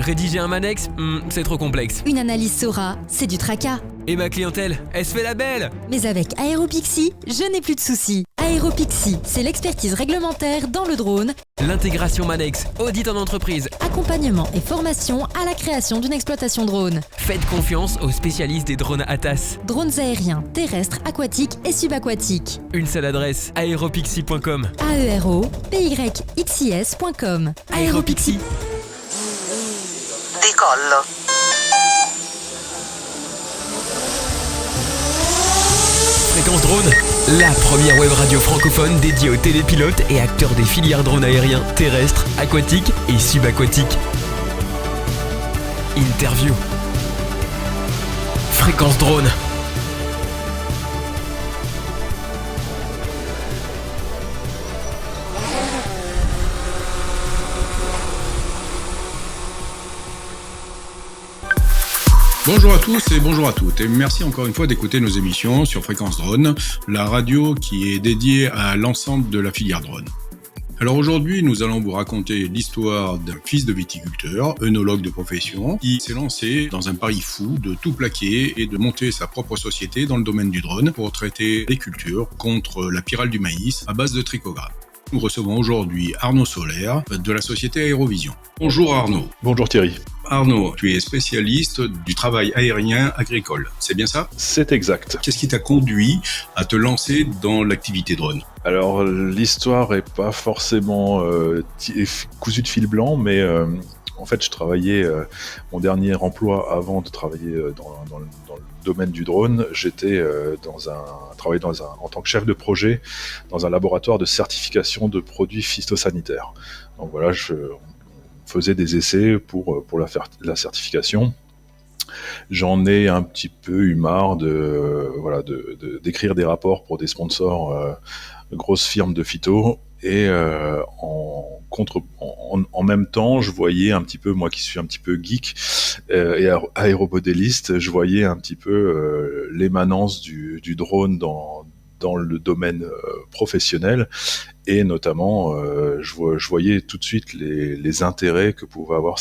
Rédiger un Manex, c'est trop complexe. Une analyse Sora, c'est du tracas. Et ma clientèle, elle se fait la belle. Mais avec Aéropixie, je n'ai plus de soucis. Aéropixie, c'est l'expertise réglementaire dans le drone, l'intégration Manex, audit en entreprise, accompagnement et formation à la création d'une exploitation drone. Faites confiance aux spécialistes des drones ATAS. Drones aériens, terrestres, aquatiques et subaquatiques. Une seule adresse, aeropixie.com. aeropyxis.com. Aéropixie. Décolle. Fréquence Drone, la première web radio francophone dédiée aux télépilotes et acteurs des filières drones aériens, terrestres, aquatiques et subaquatiques. Interview. Fréquence Drone. Bonjour à tous et bonjour à toutes et merci encore une fois d'écouter nos émissions sur Fréquence Drone, la radio qui est dédiée à l'ensemble de la filière drone. Alors aujourd'hui, nous allons vous raconter l'histoire d'un fils de viticulteur, œnologue de profession, qui s'est lancé dans un pari fou de tout plaquer et de monter sa propre société dans le domaine du drone pour traiter les cultures contre la pyrale du maïs à base de trichogramme. Nous recevons aujourd'hui Arnaud Solaire de la société Aérovision. Bonjour Arnaud. Bonjour Thierry. Arnaud, tu es spécialiste du travail aérien agricole, c'est bien ça ? C'est exact. Qu'est-ce qui t'a conduit à te lancer dans l'activité drone ? Alors l'histoire est pas forcément cousue de fil blanc, mais en fait je travaillais, mon dernier emploi avant de travailler dans le domaine du drone, j'étais travaillais en tant que chef de projet dans un laboratoire de certification de produits phytosanitaires. Donc voilà, on faisait des essais pour la certification. J'en ai un petit peu eu marre d'écrire des rapports pour des sponsors, grosses firmes de phyto, et en même temps, je voyais un petit peu, moi qui suis un petit peu geek et aéromodéliste, je voyais un petit peu l'émanence du drone dans le domaine professionnel. Et notamment, je voyais tout de suite les intérêts que pouvait avoir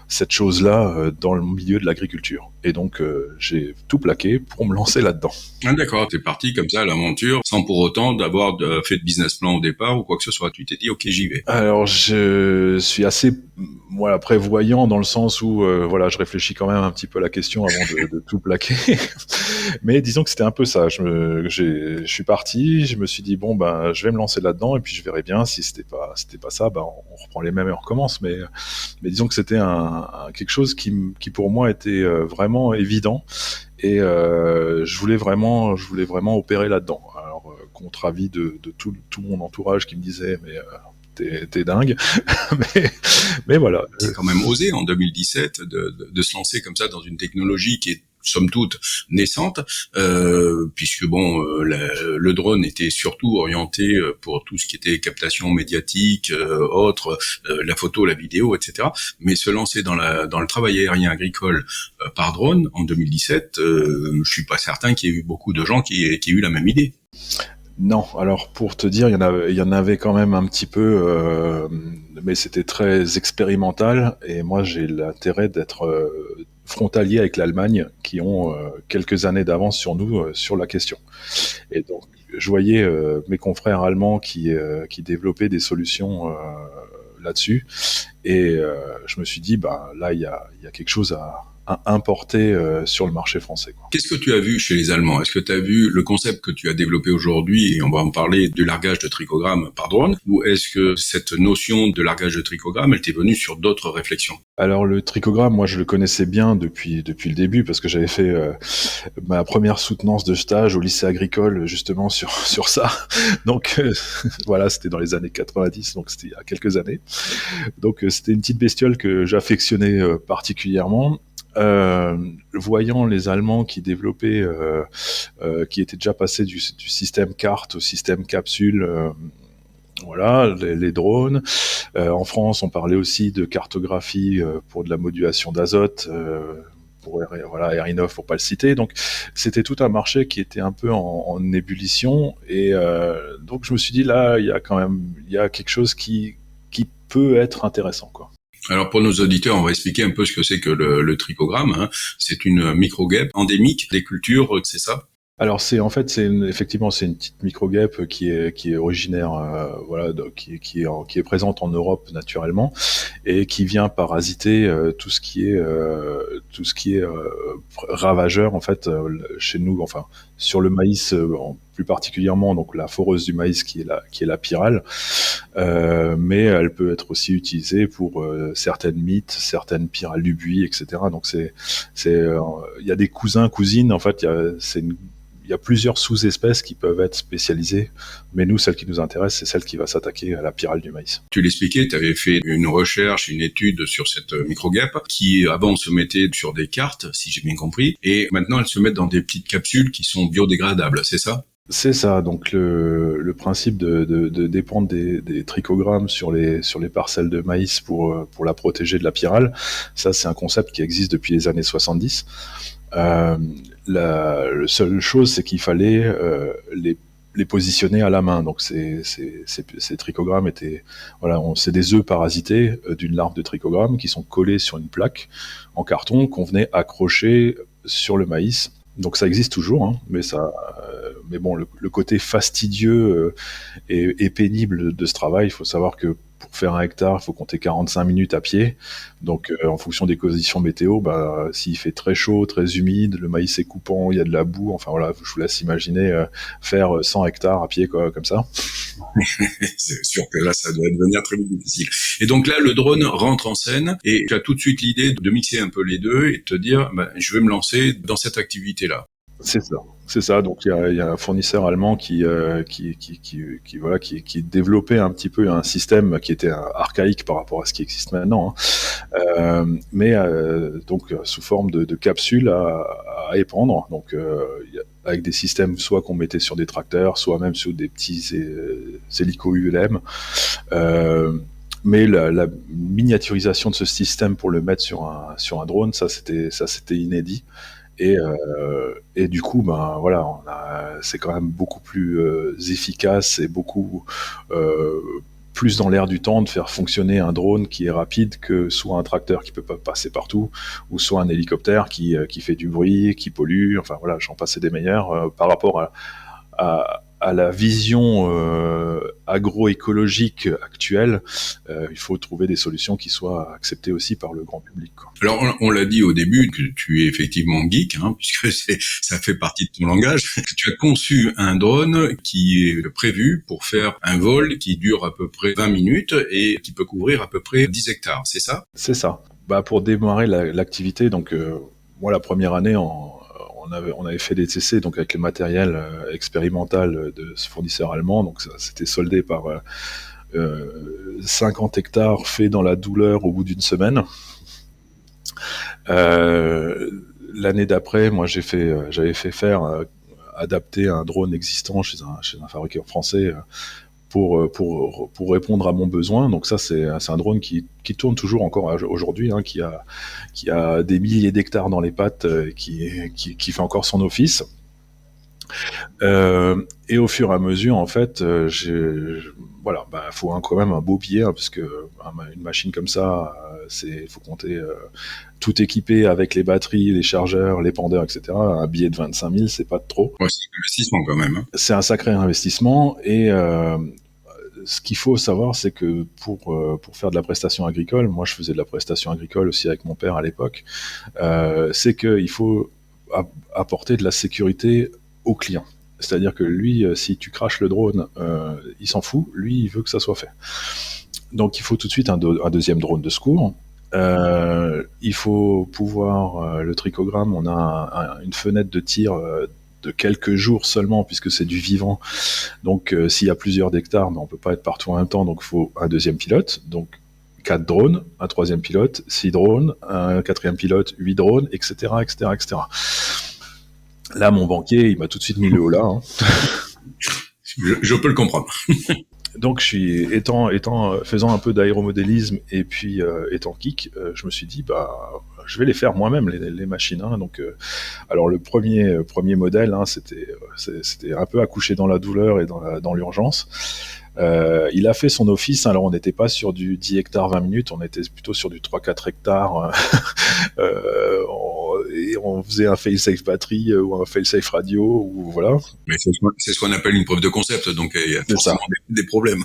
cette chose-là dans le milieu de l'agriculture. Et donc, j'ai tout plaqué pour me lancer là-dedans. Ah d'accord, t'es parti comme ça à l'aventure, sans pour autant d'avoir fait de business plan au départ ou quoi que ce soit. Tu t'es dit, ok, j'y vais. Alors, je suis assez prévoyant dans le sens où je réfléchis quand même un petit peu à la question avant de tout plaquer. Mais disons que c'était un peu ça. Je suis parti, je me suis dit, je vais me lancer là-dedans et puis je verrai bien. Si c'était pas ça, on reprend les mêmes et on recommence. Mais disons que c'était quelque chose qui pour moi était vraiment évident et je voulais vraiment opérer là-dedans. Alors contre avis de tout mon entourage qui me disait t'es dingue, mais voilà. C'est quand même osé en 2017 de se lancer comme ça dans une technologie qui est somme toute naissante, puisque le drone était surtout orienté pour tout ce qui était captation médiatique, la photo, la vidéo, etc. Mais se lancer dans le travail aérien agricole par drone en 2017, je suis pas certain qu'il y ait eu beaucoup de gens qui aient eu la même idée. Non, alors pour te dire, il y en avait quand même un petit peu, mais c'était très expérimental et moi j'ai l'intérêt d'être frontalier avec l'Allemagne qui ont quelques années d'avance sur nous sur la question. Et donc je voyais mes confrères allemands qui développaient des solutions là-dessus et je me suis dit là il y a quelque chose à importer sur le marché français, quoi. Qu'est-ce que tu as vu chez les Allemands ? Est-ce que tu as vu le concept que tu as développé aujourd'hui, et on va en parler, du largage de trichogramme par drone, ou est-ce que cette notion de largage de trichogramme, elle t'est venue sur d'autres réflexions ? Alors le trichogramme, moi je le connaissais bien depuis le début parce que j'avais fait ma première soutenance de stage au lycée agricole justement sur ça. Donc voilà, c'était dans les années 90, donc c'était il y a quelques années. Donc c'était une petite bestiole que j'affectionnais particulièrement. Voyant les Allemands qui développaient, qui étaient déjà passés du système carte au système capsule, les drones. En France, on parlait aussi de cartographie pour de la modulation d'azote, pour Aerinov, pour pas le citer. Donc, c'était tout un marché qui était un peu en ébullition. Et donc, je me suis dit, là, il y a quelque chose qui peut être intéressant, quoi. Alors pour nos auditeurs, on va expliquer un peu ce que c'est que le trichogramme, hein. C'est une microguêpe endémique des cultures, c'est ça? Alors effectivement c'est une petite microguêpe qui est originaire qui est présente en Europe naturellement et qui vient parasiter tout ce qui est ravageur en fait chez nous, enfin sur le maïs plus particulièrement, donc la foreuse du maïs qui est la pyrale, mais elle peut être aussi utilisée pour certaines mites, certaines pyrales du buis, etc. Donc il y a des cousines en fait, il y a plusieurs sous-espèces qui peuvent être spécialisées, mais nous, celle qui nous intéresse, c'est celle qui va s'attaquer à la pyrale du maïs. Tu l'expliquais, tu avais fait une recherche, une étude sur cette microguêpe qui, avant, se mettait sur des cartes, si j'ai bien compris, et maintenant, elles se mettent dans des petites capsules qui sont biodégradables, c'est ça? C'est ça, donc le principe de dépendre des trichogrammes sur les parcelles de maïs pour la protéger de la pyrale, ça c'est un concept qui existe depuis les années 70. La seule chose, c'est qu'il fallait les positionner à la main. Donc ces trichogrammes c'est des œufs parasités d'une larve de trichogramme qui sont collés sur une plaque en carton qu'on venait accrocher sur le maïs. Donc ça existe toujours, hein, mais bon, le côté fastidieux et pénible de ce travail, il faut savoir que pour faire 1 hectare, il faut compter 45 minutes à pied. Donc en fonction des conditions météo, s'il fait très chaud, très humide, le maïs est coupant, il y a de la boue, enfin voilà, je vous laisse imaginer faire 100 hectares à pied comme ça. C'est sûr que là, ça doit devenir très difficile. Et donc là, le drone rentre en scène et tu as tout de suite l'idée de mixer un peu les deux et de te dire, je vais me lancer dans cette activité-là. C'est ça. Donc il y a un fournisseur allemand qui développait un petit peu un système qui était archaïque par rapport à ce qui existe maintenant, hein. Donc sous forme de capsules à épandre. Donc avec des systèmes soit qu'on mettait sur des tracteurs, soit même sur des petits hélicos ULM. Mais la miniaturisation de ce système pour le mettre sur un drone, ça c'était inédit. Et du coup, c'est quand même beaucoup plus efficace et beaucoup plus dans l'air du temps de faire fonctionner un drone qui est rapide que soit un tracteur qui peut pas passer partout, ou soit un hélicoptère qui fait du bruit, qui pollue. Enfin voilà, j'en passe des meilleurs par rapport à la vision agroécologique actuelle. Il faut trouver des solutions qui soient acceptées aussi par le grand public, quoi. Alors, on l'a dit au début que tu es effectivement geek, hein, puisque ça fait partie de ton langage. Tu as conçu un drone qui est prévu pour faire un vol qui dure à peu près 20 minutes et qui peut couvrir à peu près 10 hectares, c'est ça? C'est ça. Pour démarrer l'activité, donc moi la première année on avait fait des essais donc avec le matériel expérimental de ce fournisseur allemand, donc ça s'était soldé par 50 hectares faits dans la douleur au bout d'une semaine. L'année d'après, moi j'avais fait faire adapter un drone existant chez un fabricant français pour répondre à mon besoin. Donc ça c'est un drone qui tourne toujours encore aujourd'hui, hein, qui a des milliers d'hectares dans les pattes, qui fait encore son office. Et au fur et à mesure, en fait, faut quand même un beau billet, hein, parce que une machine comme ça, faut compter tout équipé avec les batteries, les chargeurs, les pendeurs, etc. Un billet de 25 000, c'est pas de trop. Ouais, c'est un investissement quand même, hein. C'est un sacré investissement, et ce qu'il faut savoir, c'est que pour faire de la prestation agricole, moi je faisais de la prestation agricole aussi avec mon père à l'époque, c'est qu'il faut apporter de la sécurité au client. C'est-à-dire que lui, si tu craches le drone, il s'en fout, lui il veut que ça soit fait. Donc il faut tout de suite un deuxième drone de secours. Il faut pouvoir, le trichogramme, on a une fenêtre de tir de quelques jours seulement, puisque c'est du vivant. Donc s'il y a plusieurs hectares, on peut pas être partout en même temps, donc il faut un deuxième pilote. Donc 4 drones, un troisième pilote, 6 drones, un quatrième pilote, 8 drones, etc., etc., etc. Là, mon banquier, il m'a tout de suite mis le haut là, hein. Je peux le comprendre. Donc, faisant un peu d'aéromodélisme et puis étant geek, je me suis dit, je vais les faire moi-même les machines. Hein. Donc, alors le premier modèle, hein, c'était un peu accouché dans la douleur et dans l'urgence. Il a fait son office. Alors on n'était pas sur du 10 hectares 20 minutes, on était plutôt sur du 3-4 hectares. Et on faisait un fail-safe batterie ou un fail-safe radio, ou voilà. Mais c'est ce qu'on appelle une preuve de concept, donc il y a forcément des problèmes.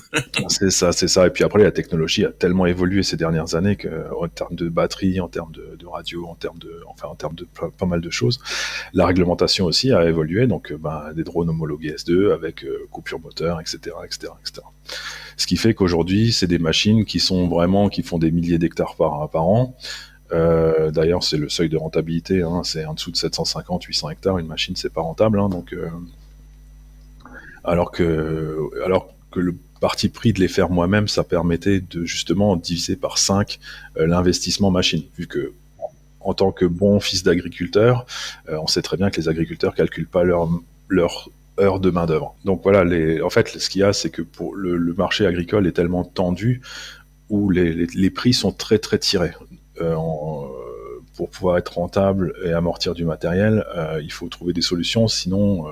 C'est ça. Et puis après, la technologie a tellement évolué ces dernières années qu'en termes de batterie, en termes de radio, en termes de pas mal de choses, la réglementation aussi a évolué. Donc, des drones homologués S2 avec coupure moteur, etc. Ce qui fait qu'aujourd'hui, c'est des machines qui font des milliers d'hectares par an. D'ailleurs, c'est le seuil de rentabilité, hein, c'est en dessous de 750-800 hectares, une machine, c'est pas rentable, hein, donc, alors que le parti pris de les faire moi-même, ça permettait de justement diviser par 5 l'investissement machine, vu que en tant que bon fils d'agriculteur, on sait très bien que les agriculteurs calculent pas leur heure de main d'œuvre. Donc voilà, en fait, ce qu'il y a, c'est que pour le marché agricole est tellement tendu où les prix sont très très tirés. Pour pouvoir être rentable et amortir du matériel, il faut trouver des solutions, sinon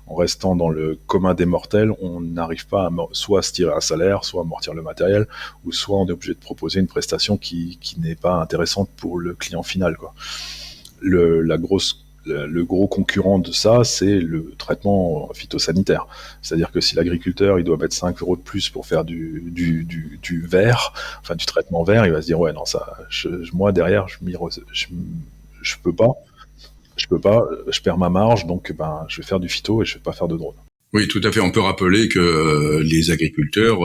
en restant dans le commun des mortels, on n'arrive pas soit à se tirer un salaire, soit à amortir le matériel, ou soit on est obligé de proposer une prestation qui n'est pas intéressante pour le client final, quoi. Le gros concurrent de ça, c'est le traitement phytosanitaire. C'est-à-dire que si l'agriculteur il doit mettre 5 € de plus pour faire du vert, enfin du traitement vert, il va se dire ouais non ça, moi derrière je peux pas, je perds ma marge, donc je vais faire du phyto et je vais pas faire de drone. Oui, tout à fait. On peut rappeler que les agriculteurs,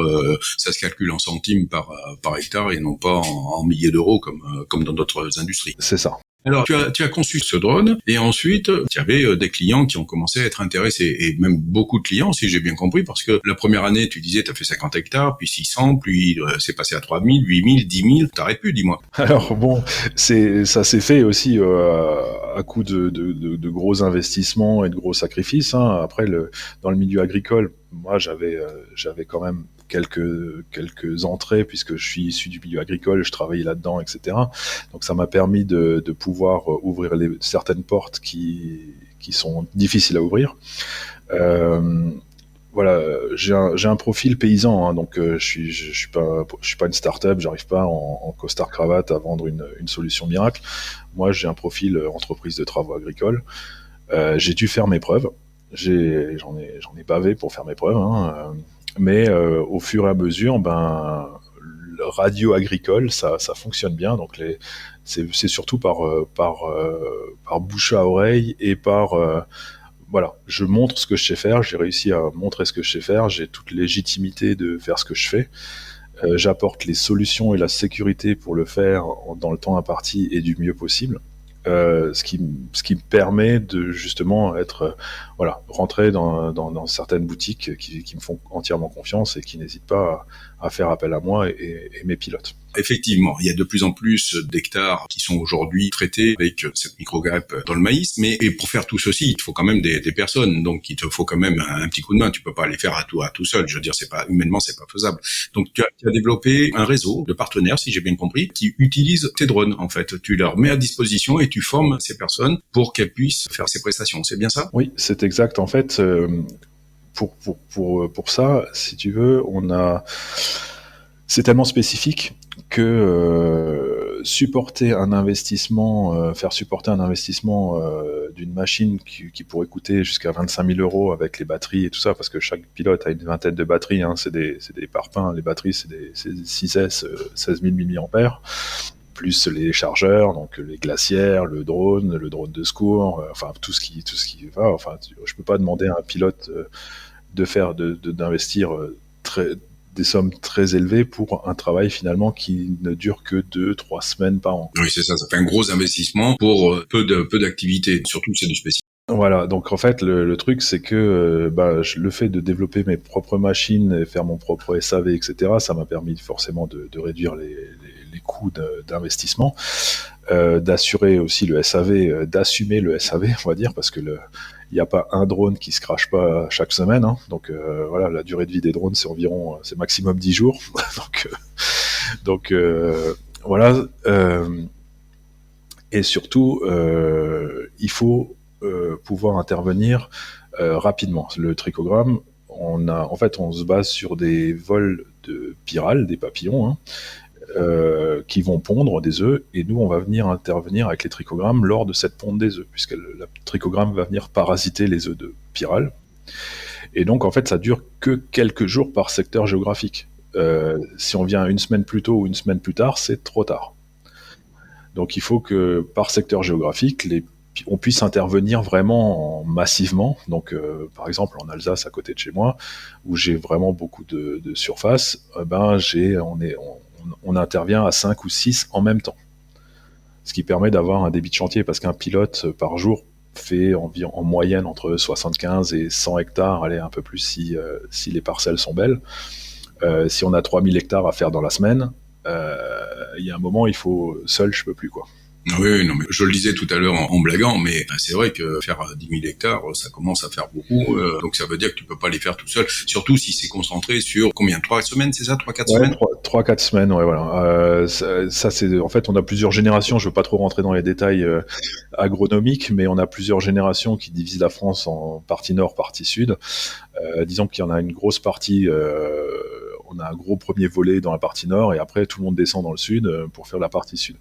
ça se calcule en centimes par hectare et non pas en milliers d'euros comme dans d'autres industries. C'est ça. Alors, tu as conçu ce drone, et ensuite, tu avais des clients qui ont commencé à être intéressés, et même beaucoup de clients, si j'ai bien compris, parce que la première année, tu disais, tu as fait 50 hectares, puis 600, puis c'est passé à 3000, 8000, 10 000, t'arrêtes plus, dis-moi. Alors bon, ça s'est fait aussi à coup de gros investissements et de gros sacrifices, hein. Après, dans le milieu agricole, moi, j'avais quand même quelques entrées, puisque je suis issu du milieu agricole, je travaillais là-dedans, etc. Donc ça m'a permis de pouvoir ouvrir certaines portes qui sont difficiles à ouvrir. Voilà, j'ai un profil paysan, hein, donc je suis pas une start-up, j'arrive pas en costard cravate à vendre une solution miracle. Moi, j'ai un profil entreprise de travaux agricoles. J'ai dû faire mes preuves. J'en ai bavé pour faire mes preuves, hein, mais au fur et à mesure, le radio agricole, ça fonctionne bien. Donc c'est surtout par bouche à oreille et voilà, je montre ce que je sais faire. J'ai réussi à montrer ce que je sais faire. J'ai toute légitimité de faire ce que je fais. J'apporte les solutions et la sécurité pour le faire dans le temps imparti et du mieux possible. Ce qui me permet de justement rentrer dans certaines boutiques qui me font entièrement confiance et qui n'hésitent pas à faire appel à moi et mes pilotes. Effectivement, il y a de plus en plus d'hectares qui sont aujourd'hui traités avec cette micro-guêpe dans le maïs, mais et pour faire tout ceci, il te faut quand même des personnes, donc il te faut quand même un petit coup de main. Tu peux pas les faire à tout seul. Je veux dire, humainement, c'est pas faisable. Donc tu as développé un réseau de partenaires, si j'ai bien compris, qui utilisent tes drones. En fait, tu leur mets à disposition et tu formes ces personnes pour qu'elles puissent faire ces prestations. C'est bien ça? Oui, c'est exact. En fait, pour ça, si tu veux, c'est tellement spécifique que supporter un investissement, faire supporter un investissement d'une machine qui pourrait coûter jusqu'à 25 000 € avec les batteries et tout ça, parce que chaque pilote a une vingtaine de batteries, hein, c'est des parpaings, les batteries c'est des 6S 16 000 mAh, plus les chargeurs, donc les glacières, le drone de secours, enfin tout ce qui va. Enfin, je peux pas demander à un pilote d'investir des sommes très élevées pour un travail finalement qui ne dure que 2-3 semaines par an. Oui, c'est ça. Ça fait un gros investissement pour peu d'activités. Surtout c'est du spécial. Voilà, donc en fait le truc c'est que le fait de développer mes propres machines et faire mon propre SAV, etc., ça m'a permis forcément de réduire les coûts d'investissement, d'assurer aussi le SAV, d'assumer le SAV, on va dire, parce que il n'y a pas un drone qui se crache pas chaque semaine, hein. Donc voilà, la durée de vie des drones c'est maximum 10 jours. donc voilà. Et surtout, il faut pouvoir intervenir rapidement. Le trichogramme, en fait, on se base sur des vols de pyrales, des papillons, hein, qui vont pondre des œufs, et nous, on va venir intervenir avec les trichogrammes lors de cette ponte des œufs, puisque le trichogramme va venir parasiter les œufs de pyrale. Et donc, en fait, ça dure que quelques jours par secteur géographique. Si on vient une semaine plus tôt ou une semaine plus tard, c'est trop tard. Donc, il faut que par secteur géographique, on puisse intervenir vraiment massivement. Donc, par exemple, en Alsace, à côté de chez moi, où j'ai vraiment beaucoup de surface, on intervient à 5 ou 6 en même temps. Ce qui permet d'avoir un débit de chantier, parce qu'un pilote par jour fait environ, en moyenne entre 75 et 100 hectares, allez, un peu plus si les parcelles sont belles. Si on a 3000 hectares à faire dans la semaine, il y a un moment, il faut, seul, je peux plus, quoi. Oui, non, mais je le disais tout à l'heure en blaguant, mais c'est vrai que faire 10 000 hectares, ça commence à faire beaucoup, donc ça veut dire que tu peux pas les faire tout seul, surtout si c'est concentré sur combien, 3 semaines, c'est ça, 3-4 semaines? 3-4 semaines, ouais, voilà. Ça, c'est, en fait, on a plusieurs générations, je veux pas trop rentrer dans les détails agronomiques, mais on a plusieurs générations qui divisent la France en partie nord, partie sud. Disons qu'il y en a une grosse partie, on a un gros premier volet dans la partie nord, et après tout le monde descend dans le sud pour faire la partie sud.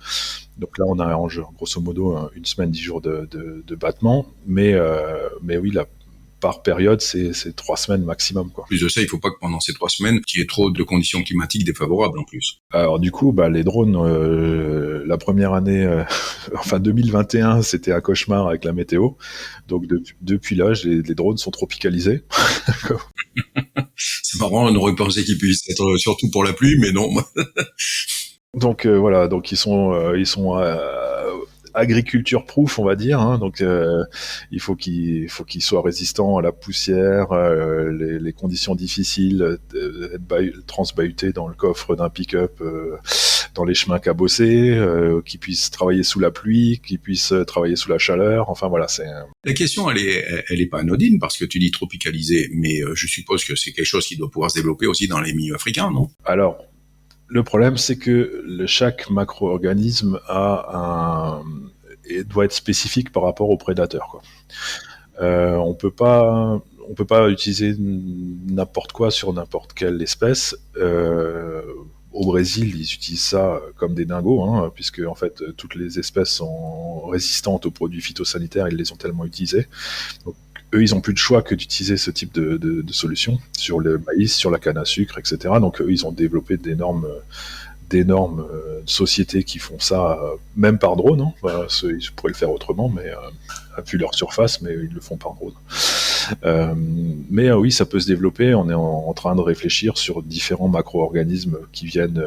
Donc là, on a en jeu, grosso modo, une semaine, 10 jours de battement, mais oui, par période, c'est 3 semaines maximum, quoi. Plus de ça, il faut pas que pendant ces 3 semaines, qu'il y ait trop de conditions climatiques défavorables en plus. Alors du coup, les drones, la première année, enfin 2021, c'était un cauchemar avec la météo. Donc depuis là, les drones sont tropicalisés. C'est marrant, on aurait pensé qu'ils puissent être surtout pour la pluie, mais non. Donc voilà, donc ils sont agriculture proof, on va dire, hein. Donc il faut qu'ils soient résistants à la poussière, les conditions difficiles, être transbahutés dans le coffre d'un pick-up, dans les chemins cabossés, qu'ils puissent travailler sous la pluie, qu'ils puissent travailler sous la chaleur. Enfin voilà, c'est. La question, elle est pas anodine, parce que tu dis tropicalisé, mais je suppose que c'est quelque chose qui doit pouvoir se développer aussi dans les milieux africains, non? Alors, le problème, c'est que chaque macro-organisme doit être spécifique par rapport au prédateur, quoi. On peut pas utiliser n'importe quoi sur n'importe quelle espèce. Au Brésil, ils utilisent ça comme des dingos, hein, puisque en fait toutes les espèces sont résistantes aux produits phytosanitaires, ils les ont tellement utilisés. Donc, eux, ils ont plus de choix que d'utiliser ce type de solution sur le maïs, sur la canne à sucre, etc. Donc, eux, ils ont développé d'énormes sociétés qui font ça, même par drone, hein. Voilà, ils pourraient le faire autrement, mais vu leur surface, mais ils le font par drone. Mais oui, ça peut se développer. On est en train de réfléchir sur différents macro-organismes qui viennent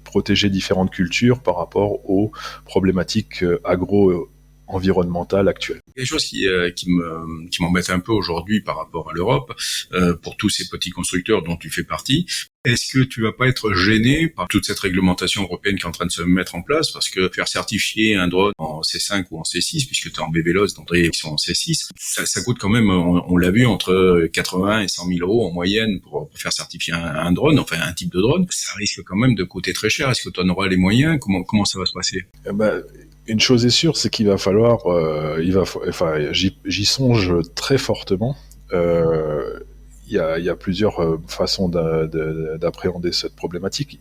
protéger différentes cultures par rapport aux problématiques agro-environnementales actuelles. Quelque chose qui m'embête un peu aujourd'hui par rapport à l'Europe, pour tous ces petits constructeurs dont tu fais partie. Est-ce que tu vas pas être gêné par toute cette réglementation européenne qui est en train de se mettre en place? Parce que faire certifier un drone en C5 ou en C6, puisque tu es en BVLOS, donc ils sont en C6, ça coûte quand même, on l'a vu, entre 80 et 100 000 euros en moyenne pour faire certifier un drone, enfin un type de drone. Ça risque quand même de coûter très cher. Est-ce que tu en auras les moyens? Comment ça va se passer? Une chose est sûre, c'est qu'il va falloir, j'y songe très fortement. Il y a plusieurs façons d'appréhender cette problématique.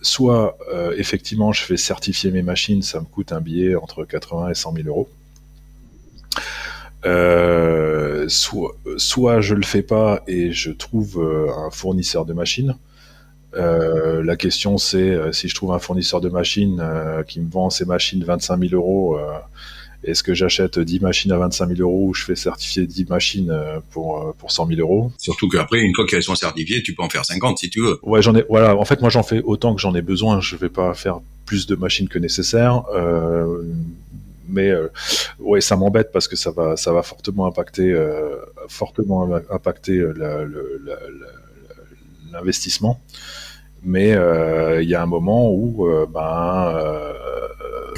Soit effectivement je fais certifier mes machines, ça me coûte un billet entre 80 et 100 000 euros. Soit je le fais pas et je trouve un fournisseur de machines. La question c'est si je trouve un fournisseur de machines qui me vend ses machines 25 000 euros, est-ce que j'achète 10 machines à 25 000 euros ou je fais certifier 10 machines pour 100 000 euros? Surtout qu'après, une fois qu'elles sont certifiées, tu peux en faire 50 si tu veux. Ouais, voilà. En fait, moi, j'en fais autant que j'en ai besoin. Je vais pas faire plus de machines que nécessaire. Mais ouais, ça m'embête parce que ça va fortement impacter l'investissement. Mais il y a un moment où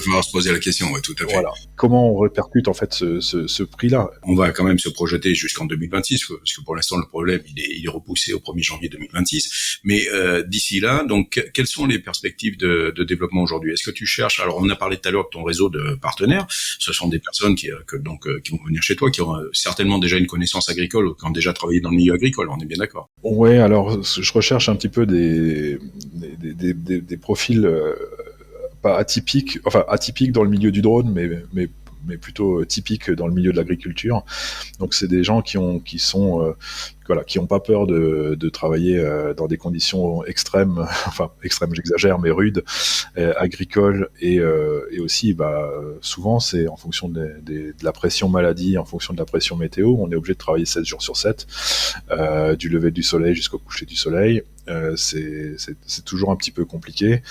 falloir se poser la question, ouais, tout à fait. Voilà. Comment on répercute en fait ce prix-là? On va quand même se projeter jusqu'en 2026, parce que pour l'instant le problème il est repoussé au 1er janvier 2026. Mais d'ici là, donc quelles sont les perspectives de développement aujourd'hui? Est-ce que tu cherches? Alors on a parlé tout à l'heure de ton réseau de partenaires. Ce sont des personnes qui vont venir chez toi, qui ont certainement déjà une connaissance agricole ou qui ont déjà travaillé dans le milieu agricole. On est bien d'accord? Ouais, alors je recherche un petit peu des profils pas atypiques, enfin atypiques dans le milieu du drone, mais plutôt typiques dans le milieu de l'agriculture. Donc c'est des gens qui ont pas peur de travailler dans des conditions extrêmes, enfin extrêmes j'exagère, mais rudes, agricoles, et aussi souvent c'est en fonction de la pression maladie, en fonction de la pression météo, on est obligé de travailler 7 jours sur 7, du lever du soleil jusqu'au coucher du soleil. C'est toujours un petit peu compliqué.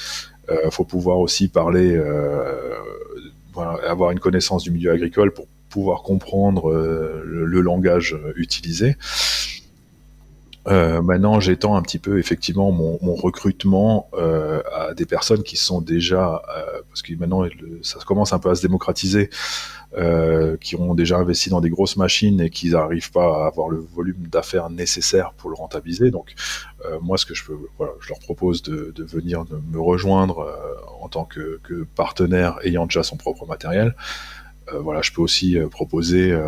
Faut pouvoir aussi parler, avoir une connaissance du milieu agricole pour pouvoir comprendre le langage utilisé. Maintenant, j'étends un petit peu effectivement mon recrutement à des personnes qui sont déjà, parce que maintenant ça commence un peu à se démocratiser, qui ont déjà investi dans des grosses machines et qui n'arrivent pas à avoir le volume d'affaires nécessaire pour le rentabiliser. Donc moi, ce que je leur propose de venir me rejoindre en tant que partenaire ayant déjà son propre matériel. Je peux aussi proposer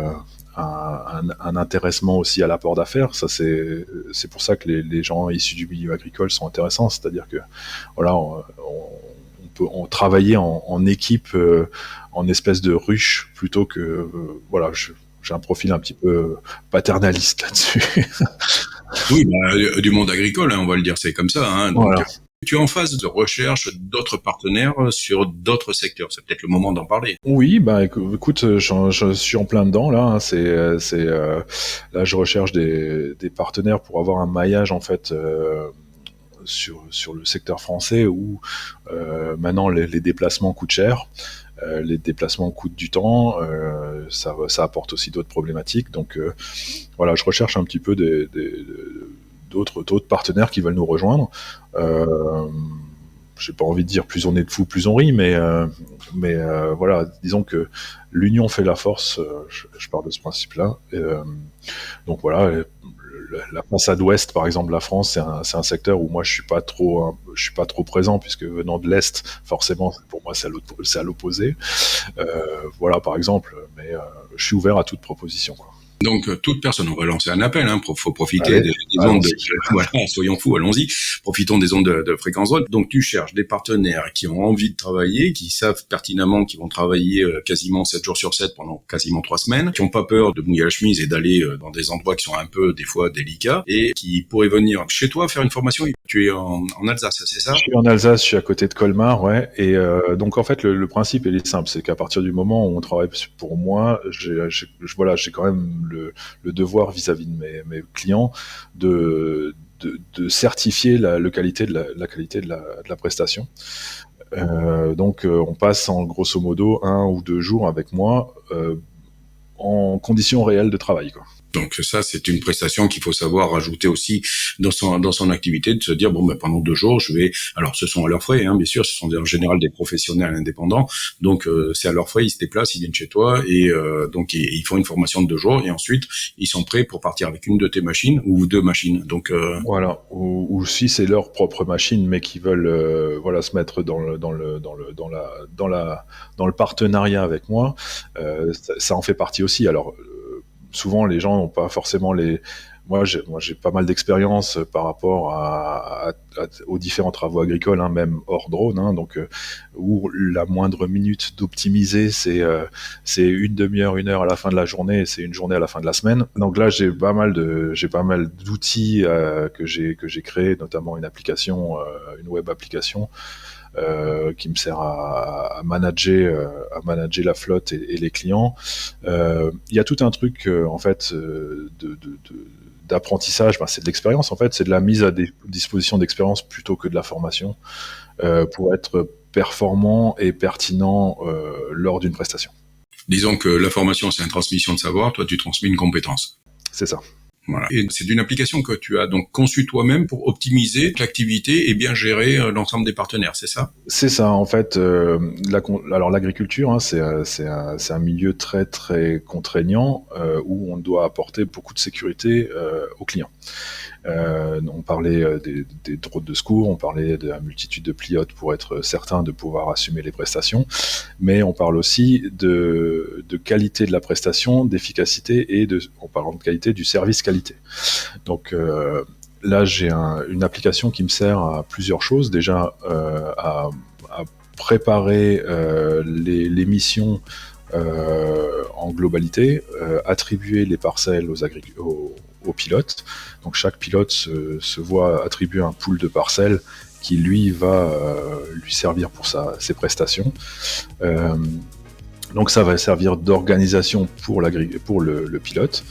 un intéressement aussi à l'apport d'affaires. Ça, c'est pour ça que les gens issus du milieu agricole sont intéressants. C'est-à-dire que on peut travailler en équipe, en espèce de ruche, plutôt que j'ai un profil un petit peu paternaliste là-dessus. Oui, du monde agricole, on va le dire, c'est comme ça. Hein, donc, voilà. Tu es en phase de recherche d'autres partenaires sur d'autres secteurs. C'est peut-être le moment d'en parler. Oui, écoute, je suis en plein dedans là. Là, je recherche des partenaires pour avoir un maillage en fait sur le secteur français où maintenant les déplacements coûtent cher. Les déplacements coûtent du temps, ça apporte aussi d'autres problématiques. Donc je recherche un petit peu d'autres partenaires qui veulent nous rejoindre. J'ai pas envie de dire plus on est de fous, plus on rit, mais disons que l'union fait la force. Je pars de ce principe-là. Donc voilà. La façade ouest, par exemple, de la France, c'est un secteur où moi je suis pas trop présent, puisque venant de l'est, forcément, pour moi c'est à l'opposé. Par exemple, mais je suis ouvert à toute proposition, quoi. Donc toute personne, on va lancer un appel, faut profiter des ondes soyons fous, allons-y, profitons des ondes de fréquence drone. Donc tu cherches des partenaires qui ont envie de travailler, qui savent pertinemment qu'ils vont travailler quasiment 7 jours sur 7 pendant quasiment 3 semaines, qui n'ont pas peur de mouiller la chemise et d'aller dans des endroits qui sont un peu des fois délicats, et qui pourraient venir chez toi faire une formation. Tu es en Alsace, c'est ça? Je suis en Alsace, je suis à côté de Colmar, ouais. Et donc en fait le principe il est simple, c'est qu'à partir du moment où on travaille pour moi, j'ai quand même le devoir vis-à-vis de mes clients de certifier la qualité de la prestation. Donc on passe en grosso modo 1 ou 2 jours avec moi en conditions réelles de travail, quoi. Donc ça, c'est une prestation qu'il faut savoir rajouter aussi dans son activité, de se dire pendant 2 jours, je vais. Alors ce sont à leurs frais, bien sûr, ce sont en général des professionnels indépendants, donc c'est à leurs frais, ils se déplacent, ils viennent chez toi et donc ils font une formation de 2 jours et ensuite ils sont prêts pour partir avec une de tes machines ou 2 machines. Donc voilà, ou si c'est leur propre machine, mais qui veulent se mettre dans le partenariat avec moi, ça en fait partie aussi. Alors souvent les gens n'ont pas forcément moi j'ai pas mal d'expérience par rapport aux différents travaux agricoles, même hors drone, donc où la moindre minute d'optimiser c'est une demi-heure, 1 heure à la fin de la journée, et c'est une journée à la fin de la semaine. Donc là j'ai pas mal d'outils que j'ai créé, notamment une web application qui me sert à manager la flotte et les clients. Il y a tout un truc en fait d'apprentissage, c'est de l'expérience en fait, c'est de la mise à disposition d'expérience plutôt que de la formation pour être performant et pertinent lors d'une prestation. Disons que la formation c'est une transmission de savoir, toi tu transmets une compétence. C'est ça. Voilà. Et c'est une application que tu as donc conçue toi-même pour optimiser l'activité et bien gérer l'ensemble des partenaires, c'est ça? C'est ça, en fait. Alors l'agriculture, hein, c'est un milieu très très contraignant où on doit apporter beaucoup de sécurité aux clients. On parlait des drones de secours, on parlait de la multitude de pliotes pour être certain de pouvoir assumer les prestations, mais on parle aussi de qualité de la prestation, d'efficacité et en parlant de qualité, du service qualité. Donc là, j'ai une application qui me sert à plusieurs choses. Déjà, à préparer les missions en globalité, attribuer les parcelles aux pilotes. Donc chaque pilote se voit attribuer un pool de parcelles qui lui va lui servir pour ses prestations. Donc ça va servir d'organisation pour le pilote.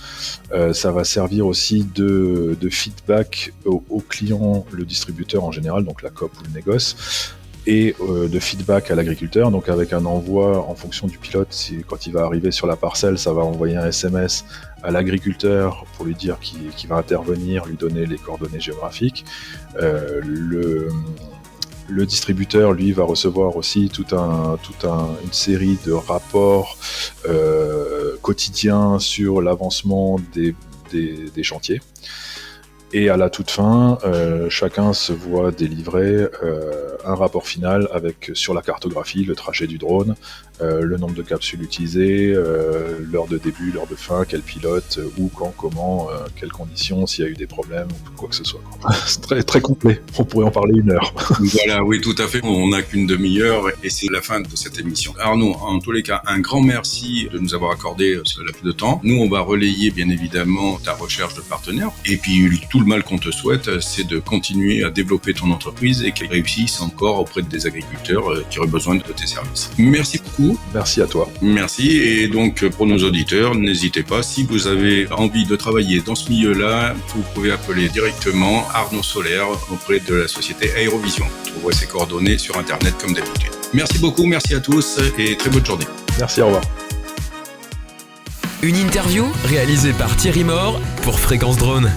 Ça va servir aussi de feedback au client, le distributeur en général, donc la COP ou le négoce, et de feedback à l'agriculteur, donc avec un envoi en fonction du pilote. Quand il va arriver sur la parcelle, ça va envoyer un SMS à l'agriculteur pour lui dire qu'il va intervenir, lui donner les coordonnées géographiques. Le distributeur, lui, va recevoir aussi une série de rapports quotidiens sur l'avancement des chantiers. Et à la toute fin, chacun se voit délivrer un rapport final sur la cartographie, le trajet du drone, le nombre de capsules utilisées, l'heure de début, l'heure de fin, quel pilote, où, quand, comment, quelles conditions, s'il y a eu des problèmes ou quoi que ce soit. C'est très, très complet, on pourrait en parler 1 heure. Voilà, oui, tout à fait. On n'a qu'une demi-heure et c'est la fin de cette émission. Arnaud, en tous les cas, un grand merci de nous avoir accordé ce laps de temps. Nous, on va relayer bien évidemment ta recherche de partenaires. Et puis, tout le mal qu'on te souhaite, c'est de continuer à développer ton entreprise et qu'elle réussisse encore auprès des agriculteurs qui auraient besoin de tes services. Merci beaucoup. Merci à toi. Merci. Et donc, pour nos auditeurs, n'hésitez pas, si vous avez envie de travailler dans ce milieu-là, vous pouvez appeler directement Arnaud Solaire auprès de la société Aérovision. Vous trouverez ses coordonnées sur Internet comme d'habitude. Merci beaucoup, merci à tous et très bonne journée. Merci, au revoir. Une interview réalisée par Thierry Mort pour Fréquence Drone.